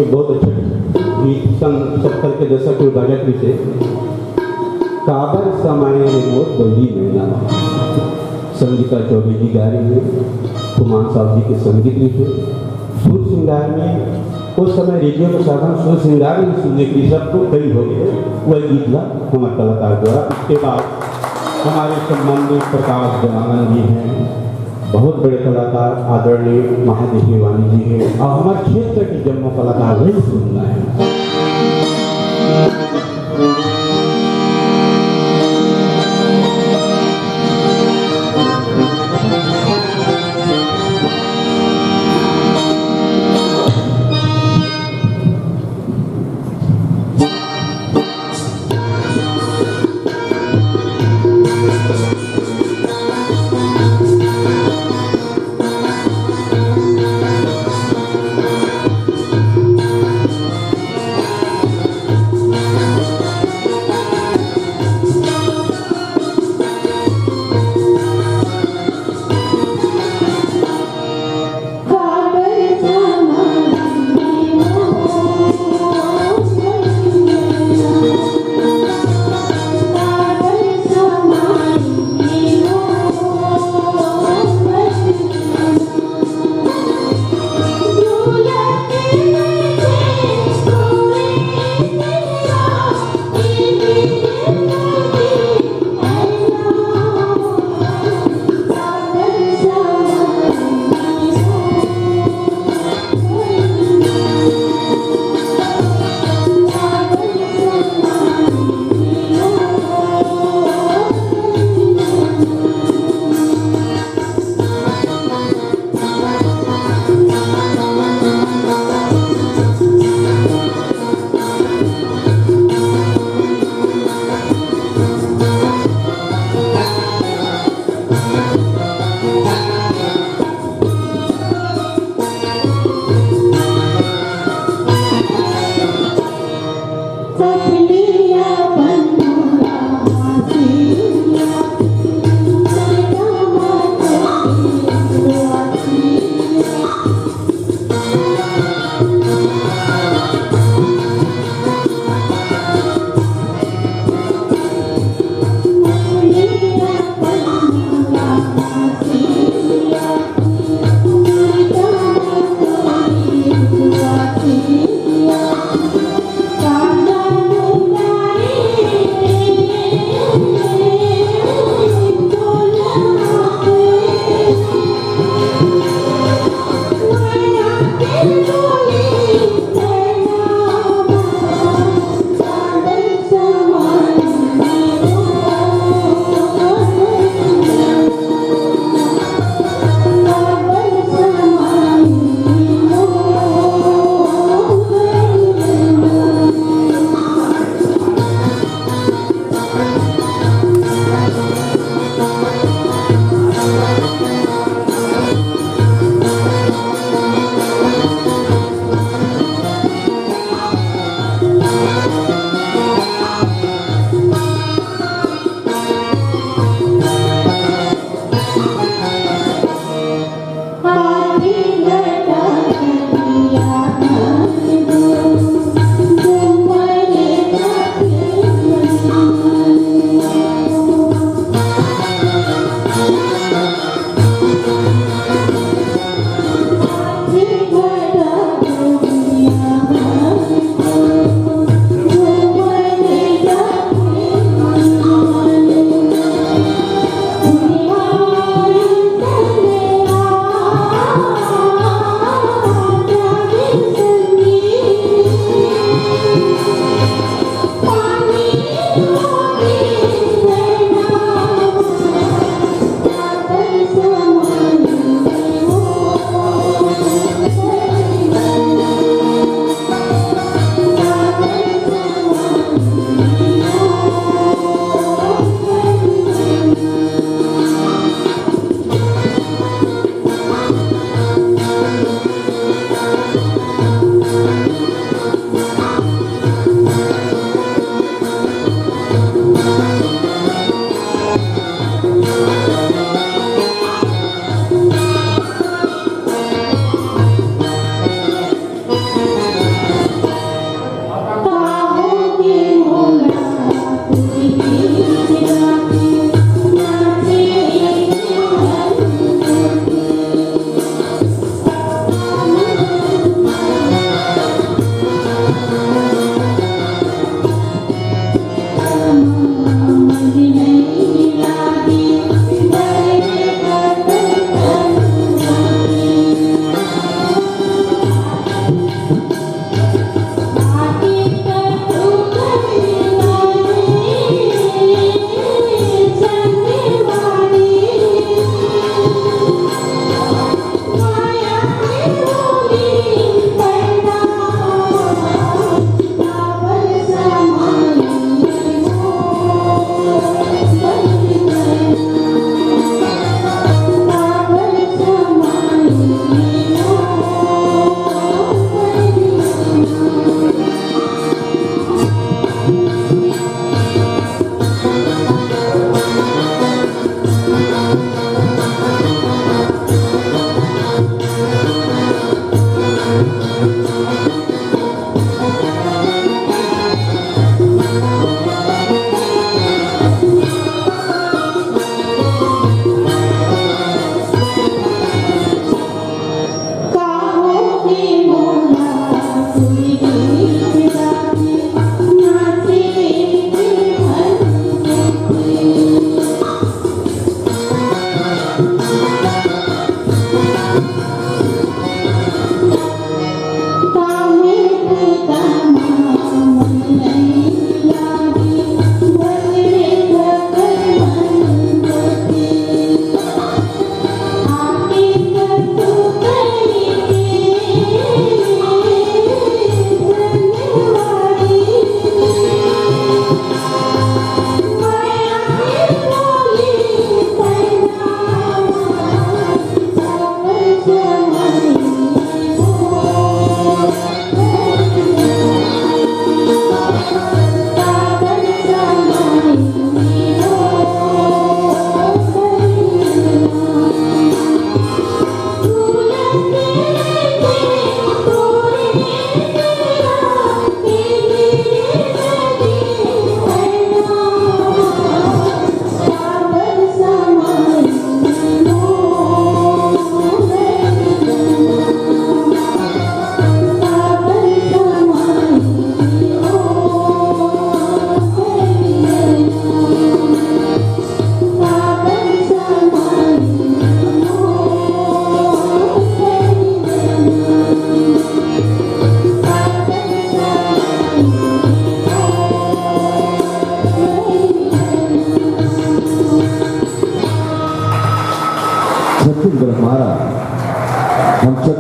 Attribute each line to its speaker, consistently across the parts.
Speaker 1: एक बहुत अच्छा गीत सन 70 के दशक में बजट से काबर समाये रिमोट बजी मैना संगीता चौबे जी गा रही है, कुमार साहब जी के संगीत लिखे। सुर श्रृंगार में उस समय रेडियो के साधन सुर श्रृंगार में सुनने की सबको कई हो गए, वह गीत ला हमारे कलाकार द्वारा। इसके बाद हमारे संबंधित प्रकाश देवानंद जी हैं, बहुत बड़े कलाकार आदरणीय महादेव वाणी जी हैं, और हमारे क्षेत्र के जन्म कलाकार वही सुनना है।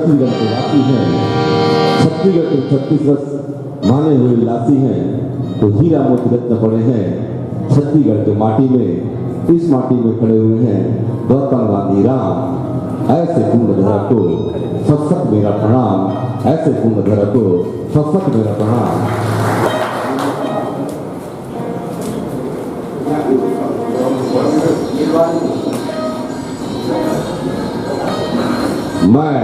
Speaker 2: छत्तीसगढ़ के वासी हैं, छत्तीसगढ़ के 36 रस माने हुए लासी हैं, तो हीरा मोती रत्न पड़े हैं छत्तीसगढ़ के माटी में। इस माटी में खड़े हुए हैं गौतम गांधी राम। ऐसे पुण्य धरा को सशक्त मेरा प्रणाम, ऐसे पुण्य धरा को सशक्त मेरा प्रणाम। मैं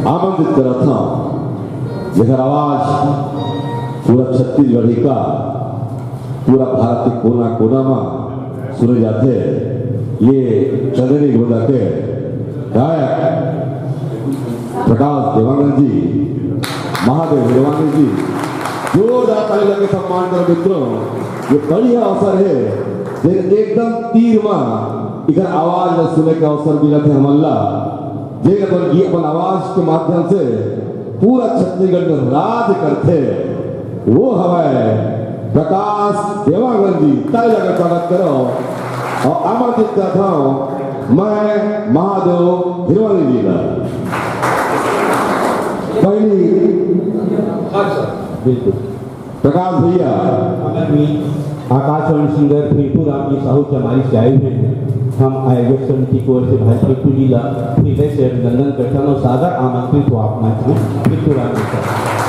Speaker 2: आमंत्रित कर रहा था जगह आवाज पूरा छत्तीसगढ़ी का, पूरा भारत के कोना कोना में सुने जाते। ये चंदेरी गोदा के गायक प्रकाश देवानंद जी, महादेव हिरवानी जी, जोरदार ताली लगे सम्मान करो मित्रों। ये बढ़िया अवसर है, एकदम तीर में इधर आवाज न सुने के अवसर मिला थे हमल्ला, जे अपन आवाज के माध्यम से पूरा छत्तीसगढ़ में राज करते। वो हवाए प्रकाश देवानंद जी, ताली लगा स्वागत करो। और आमंत्रित करता हूं मैं महादेव हिरवानी जी का। पहली
Speaker 1: बिल्कुल
Speaker 2: प्रकाश भैया
Speaker 1: आकाशवाणी सिंगर फिरपुर राम जी साहू के हमारी से आए हुए हैं। हम आयोजक समिति की ओर से भाई फिरपुर जिला हृदय से अभिनंदन करते हैं और सादर आमंत्रित हो आप मंच में फिरपुर राम जी साहब।